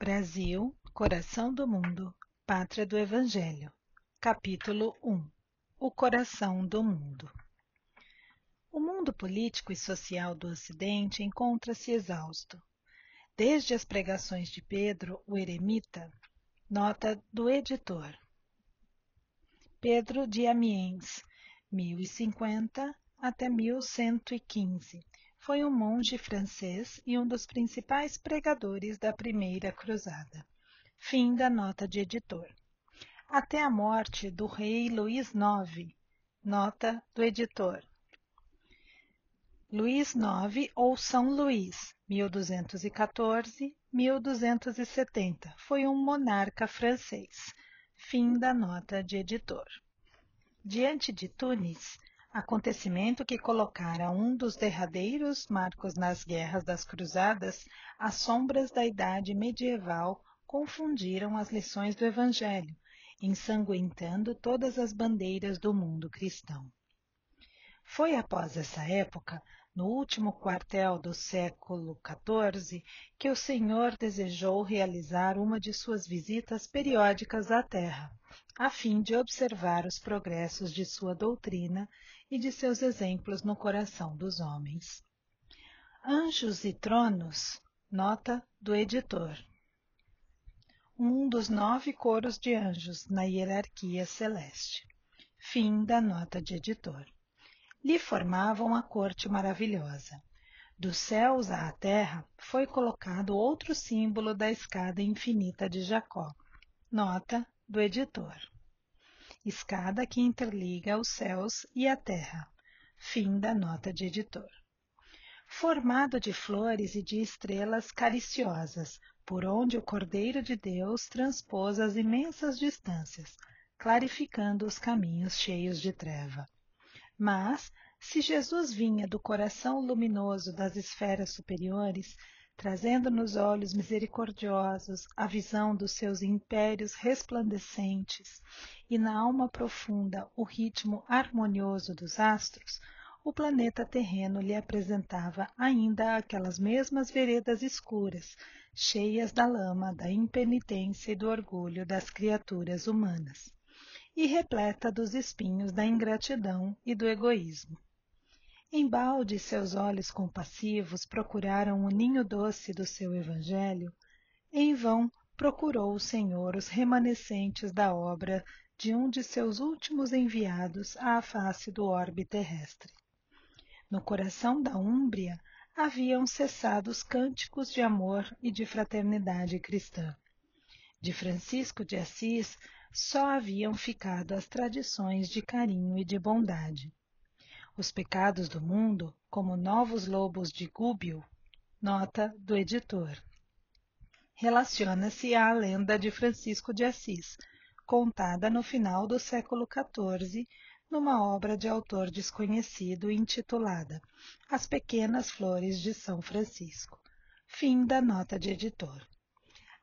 Brasil, coração do mundo, pátria do Evangelho. Capítulo 1. O coração do mundo. O mundo político e social do Ocidente encontra-se exausto. Desde as pregações de Pedro, o eremita, nota do editor. Pedro de Amiens, 1050 até 1115. Foi um monge francês e um dos principais pregadores da Primeira Cruzada. Fim da nota de editor. Até a morte do rei Luís IX. Nota do editor. Luís IX ou São Luís, 1214-1270, foi um monarca francês. Fim da nota de editor. Diante de Tunis, acontecimento que colocara um dos derradeiros marcos nas guerras das cruzadas, as sombras da idade medieval confundiram as lições do Evangelho, ensanguentando todas as bandeiras do mundo cristão. Foi após essa época, no último quartel do século XIV, que o Senhor desejou realizar uma de suas visitas periódicas à Terra, a fim de observar os progressos de sua doutrina e de seus exemplos no coração dos homens. Anjos e tronos, nota do editor. Um dos 9 coros de anjos na hierarquia celeste. Fim da nota de editor. Lhe formavam a corte maravilhosa. Dos céus à terra foi colocado outro símbolo da escada infinita de Jacó. Nota do editor. Escada que interliga os céus e a terra. Fim da nota de editor. Formado de flores e de estrelas cariciosas, por onde o Cordeiro de Deus transpôs as imensas distâncias, clarificando os caminhos cheios de treva. Mas, se Jesus vinha do coração luminoso das esferas superiores, trazendo nos olhos misericordiosos a visão dos seus impérios resplandecentes e na alma profunda o ritmo harmonioso dos astros, o planeta terreno lhe apresentava ainda aquelas mesmas veredas escuras, cheias da lama, da impenitência e do orgulho das criaturas humanas, e repleta dos espinhos da ingratidão e do egoísmo. Embalde seus olhos compassivos procuraram o ninho doce do seu Evangelho, em vão procurou o Senhor os remanescentes da obra de um de seus últimos enviados à face do orbe terrestre. No coração da Úmbria haviam cessado os cânticos de amor e de fraternidade cristã. De Francisco de Assis só haviam ficado as tradições de carinho e de bondade. Os pecados do mundo, como novos lobos de Gúbio, nota do editor. Relaciona-se à lenda de Francisco de Assis, contada no final do século XIV, numa obra de autor desconhecido intitulada As Pequenas Flores de São Francisco. Fim da nota de editor.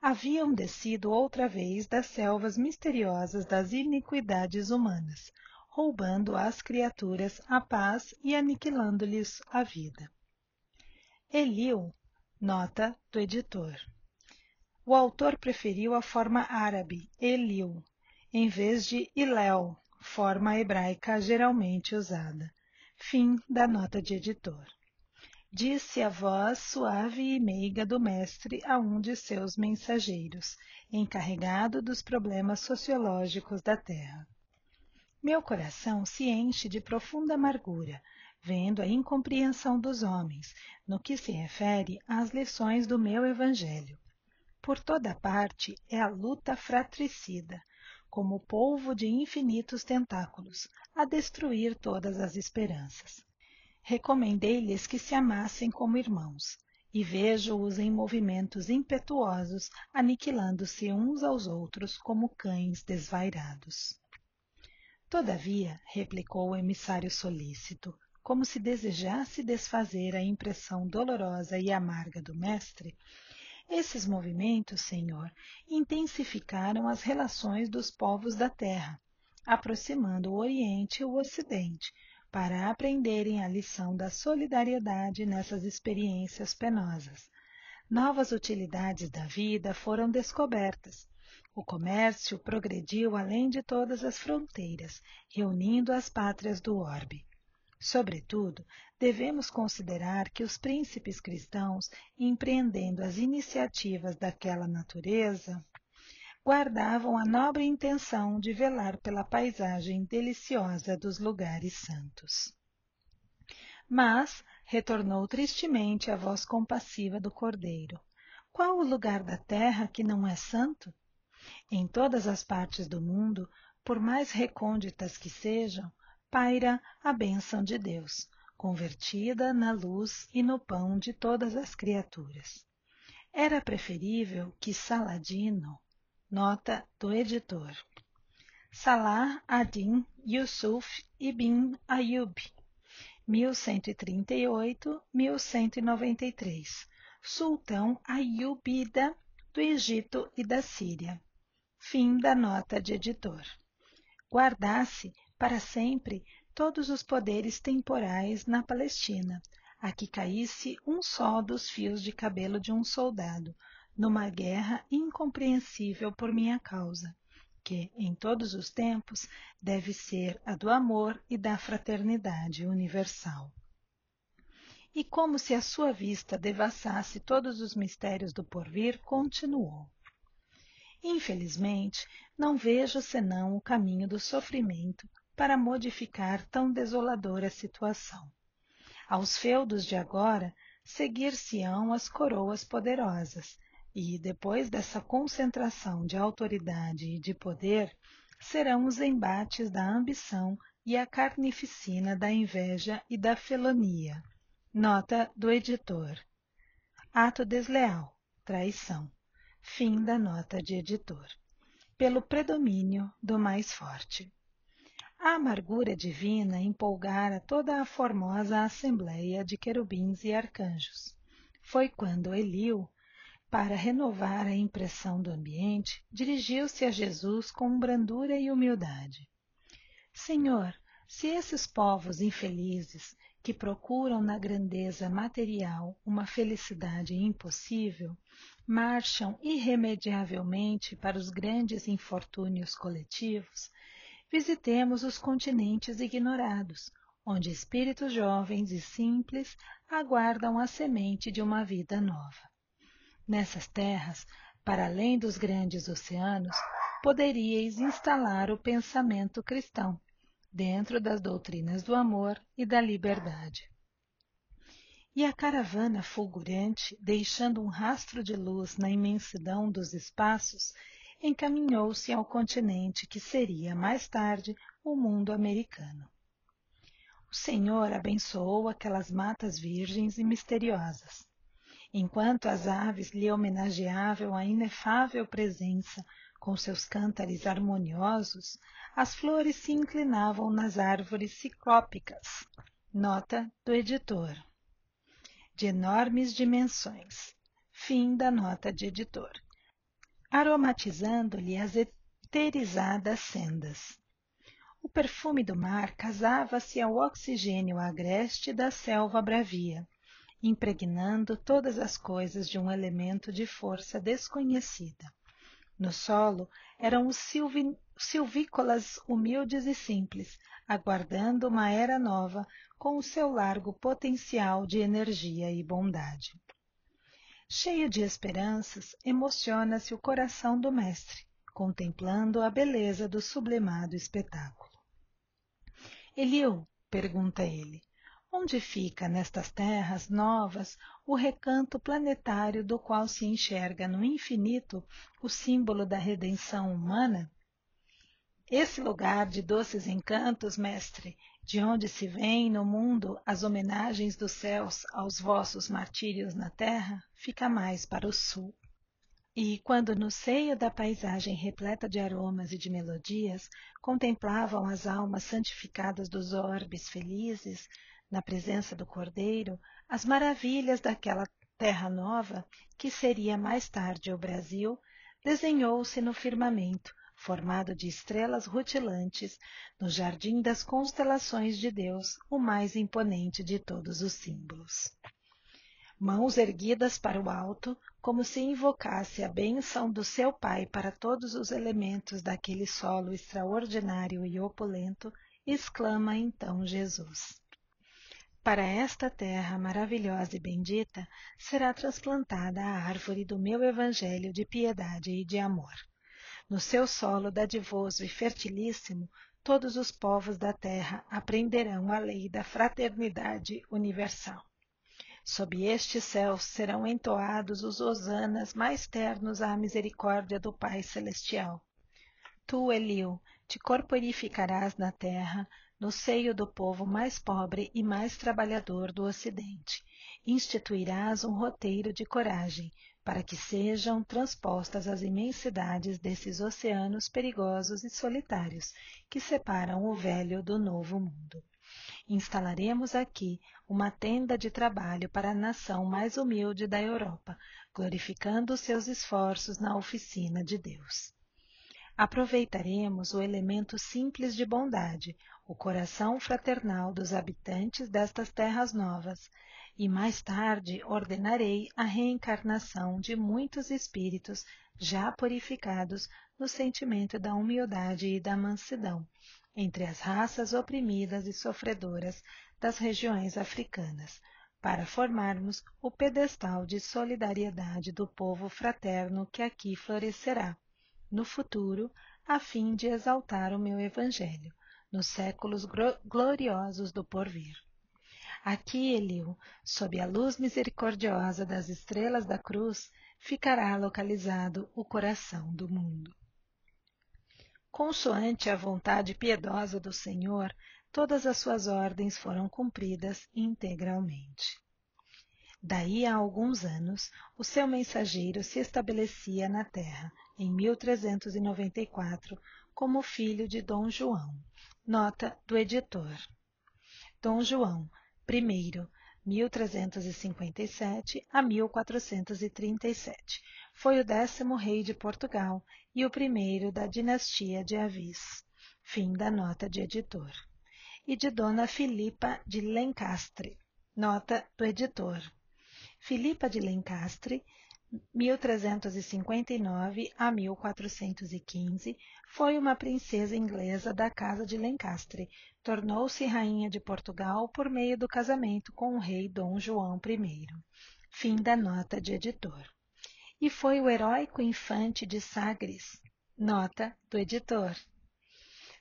Haviam descido outra vez das selvas misteriosas das iniquidades humanas, roubando às criaturas a paz e aniquilando-lhes a vida. Eliu, nota do editor. O autor preferiu a forma árabe, Eliu, em vez de Iléu, forma hebraica geralmente usada. Fim da nota de editor. Disse a voz suave e meiga do mestre a um de seus mensageiros, encarregado dos problemas sociológicos da terra. Meu coração se enche de profunda amargura, vendo a incompreensão dos homens, no que se refere às lições do meu Evangelho. Por toda parte é a luta fratricida, como polvo de infinitos tentáculos, a destruir todas as esperanças. Recomendei-lhes que se amassem como irmãos, e vejo-os em movimentos impetuosos, aniquilando-se uns aos outros como cães desvairados. Todavia, replicou o emissário solícito, como se desejasse desfazer a impressão dolorosa e amarga do mestre, esses movimentos, Senhor, intensificaram as relações dos povos da terra, aproximando o Oriente e o Ocidente, para aprenderem a lição da solidariedade nessas experiências penosas, Novas utilidades da vida foram descobertas. O comércio progrediu além de todas as fronteiras, reunindo as pátrias do orbe. Sobretudo, devemos considerar que os príncipes cristãos, empreendendo as iniciativas daquela natureza, guardavam a nobre intenção de velar pela paisagem deliciosa dos lugares santos. Mas retornou tristemente a voz compassiva do cordeiro. Qual o lugar da terra que não é santo? Em todas as partes do mundo, por mais recônditas que sejam, paira a bênção de Deus, convertida na luz e no pão de todas as criaturas. Era preferível que Saladino, nota do editor, Salah ad-Din Yusuf ibn Ayyub, 1138-1193, sultão Ayúbida do Egito e da Síria. Fim da nota de editor. Guardasse para sempre todos os poderes temporais na Palestina, a que caísse um só dos fios de cabelo de um soldado, numa guerra incompreensível por minha causa, que, em todos os tempos, deve ser a do amor e da fraternidade universal. E como se a sua vista devassasse todos os mistérios do porvir, continuou. Infelizmente, não vejo senão o caminho do sofrimento para modificar tão desoladora situação. Aos feudos de agora, seguir-se-ão as coroas poderosas, e, depois dessa concentração de autoridade e de poder, serão os embates da ambição e a carnificina da inveja e da felonia. Nota do editor. Ato desleal, traição. Fim da nota de editor. Pelo predomínio do mais forte. A amargura divina empolgara toda a formosa assembleia de querubins e arcanjos. Foi quando Eliú, para renovar a impressão do ambiente, dirigiu-se a Jesus com brandura e humildade. Senhor, se esses povos infelizes, que procuram na grandeza material uma felicidade impossível, marcham irremediavelmente para os grandes infortúnios coletivos, visitemos os continentes ignorados, onde espíritos jovens e simples aguardam a semente de uma vida nova. Nessas terras, para além dos grandes oceanos, poderíeis instalar o pensamento cristão, dentro das doutrinas do amor e da liberdade. E a caravana fulgurante, deixando um rastro de luz na imensidão dos espaços, encaminhou-se ao continente que seria, mais tarde, o mundo americano. O Senhor abençoou aquelas matas virgens e misteriosas. Enquanto as aves lhe homenageavam a inefável presença com seus cântares harmoniosos, as flores se inclinavam nas árvores ciclópicas. Nota do editor. De enormes dimensões. Fim da nota de editor. Aromatizando-lhe as eterizadas sendas. O perfume do mar casava-se ao oxigênio agreste da selva bravia, impregnando todas as coisas de um elemento de força desconhecida. No solo eram os silvícolas humildes e simples, aguardando uma era nova com o seu largo potencial de energia e bondade. Cheio de esperanças, emociona-se o coração do mestre, contemplando a beleza do sublimado espetáculo. Eliú, pergunta ele, onde fica nestas terras novas o recanto planetário do qual se enxerga no infinito o símbolo da redenção humana? Esse lugar de doces encantos, mestre, de onde se vêm no mundo as homenagens dos céus aos vossos martírios na terra, fica mais para o sul. E, quando no seio da paisagem repleta de aromas e de melodias, contemplavam as almas santificadas dos orbes felizes, na presença do Cordeiro, as maravilhas daquela terra nova, que seria mais tarde o Brasil, desenhou-se no firmamento, formado de estrelas rutilantes, no jardim das constelações de Deus, o mais imponente de todos os símbolos. mãos erguidas para o alto, como se invocasse a bênção do seu Pai para todos os elementos daquele solo extraordinário e opulento, exclama então Jesus: para esta terra maravilhosa e bendita será transplantada a árvore do meu evangelho de piedade e de amor. No seu solo dadivoso e fertilíssimo, todos os povos da terra aprenderão a lei da fraternidade universal. Sob este céu serão entoados os hosanas mais ternos à misericórdia do Pai Celestial. Tu, Eliu, te corporificarás na terra, no seio do povo mais pobre e mais trabalhador do Ocidente. Instituirás um roteiro de coragem, para que sejam transpostas as imensidades desses oceanos perigosos e solitários que separam o velho do novo mundo. Instalaremos aqui uma tenda de trabalho para a nação mais humilde da Europa, glorificando os seus esforços na oficina de Deus. Aproveitaremos o elemento simples de bondade, o coração fraternal dos habitantes destas terras novas, e mais tarde ordenarei a reencarnação de muitos espíritos já purificados no sentimento da humildade e da mansidão, entre as raças oprimidas e sofredoras das regiões africanas, para formarmos o pedestal de solidariedade do povo fraterno que aqui florescerá no futuro, a fim de exaltar o meu Evangelho, nos séculos gloriosos do porvir. Aqui, Eliu, sob a luz misericordiosa das estrelas da cruz, ficará localizado o coração do mundo. Consoante a vontade piedosa do Senhor, todas as suas ordens foram cumpridas integralmente. Daí a alguns anos, o seu mensageiro se estabelecia na terra, em 1394, como filho de Dom João. Nota do editor. Dom João I, 1357 a 1437, foi o 10º rei de Portugal e o primeiro da dinastia de Avis. Fim da nota de editor. E de Dona Filipa de Lencastre. Nota do editor. Filipa de Lencastre, 1359 a 1415, foi uma princesa inglesa da Casa de Lencastre. Tornou-se rainha de Portugal por meio do casamento com o rei Dom João I. Fim da nota de editor. E foi o heróico infante de Sagres. Nota do editor.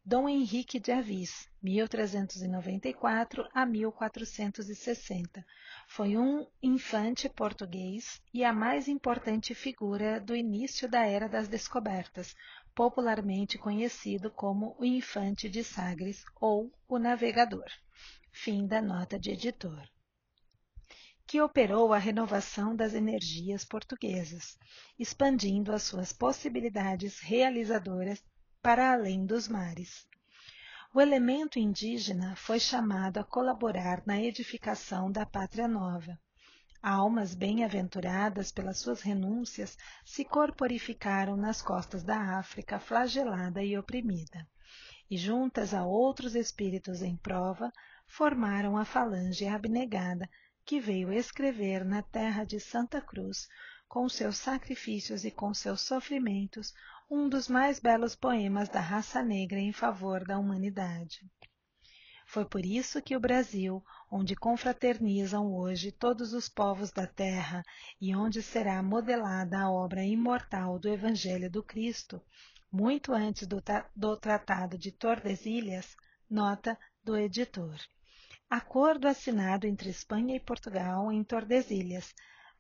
Dom Henrique de Avis, 1394 a 1460, foi um infante português e a mais importante figura do início da Era das Descobertas, popularmente conhecido como o Infante de Sagres ou o Navegador. Fim da nota de editor. Que operou a renovação das energias portuguesas, expandindo as suas possibilidades realizadoras para além dos mares. O elemento indígena foi chamado a colaborar na edificação da pátria nova. Almas bem-aventuradas pelas suas renúncias se corporificaram nas costas da África flagelada e oprimida, e juntas a outros espíritos em prova, formaram a falange abnegada que veio escrever na terra de Santa Cruz, com seus sacrifícios e com seus sofrimentos, um dos mais belos poemas da raça negra em favor da humanidade. Foi por isso que o Brasil, onde confraternizam hoje todos os povos da terra e onde será modelada a obra imortal do Evangelho do Cristo, muito antes do Tratado de Tordesilhas, nota do editor. Acordo assinado entre Espanha e Portugal em Tordesilhas,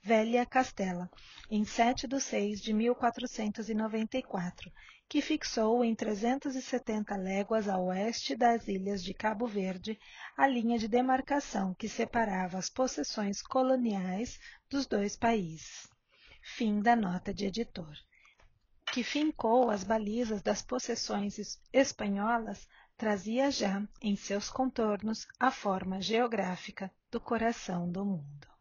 Velha Castela, em 7/6/1494, que fixou em 370 léguas a oeste das ilhas de Cabo Verde a linha de demarcação que separava as possessões coloniais dos dois países. Fim da nota de editor. Que fincou as balizas das possessões espanholas, trazia já em seus contornos a forma geográfica do coração do mundo.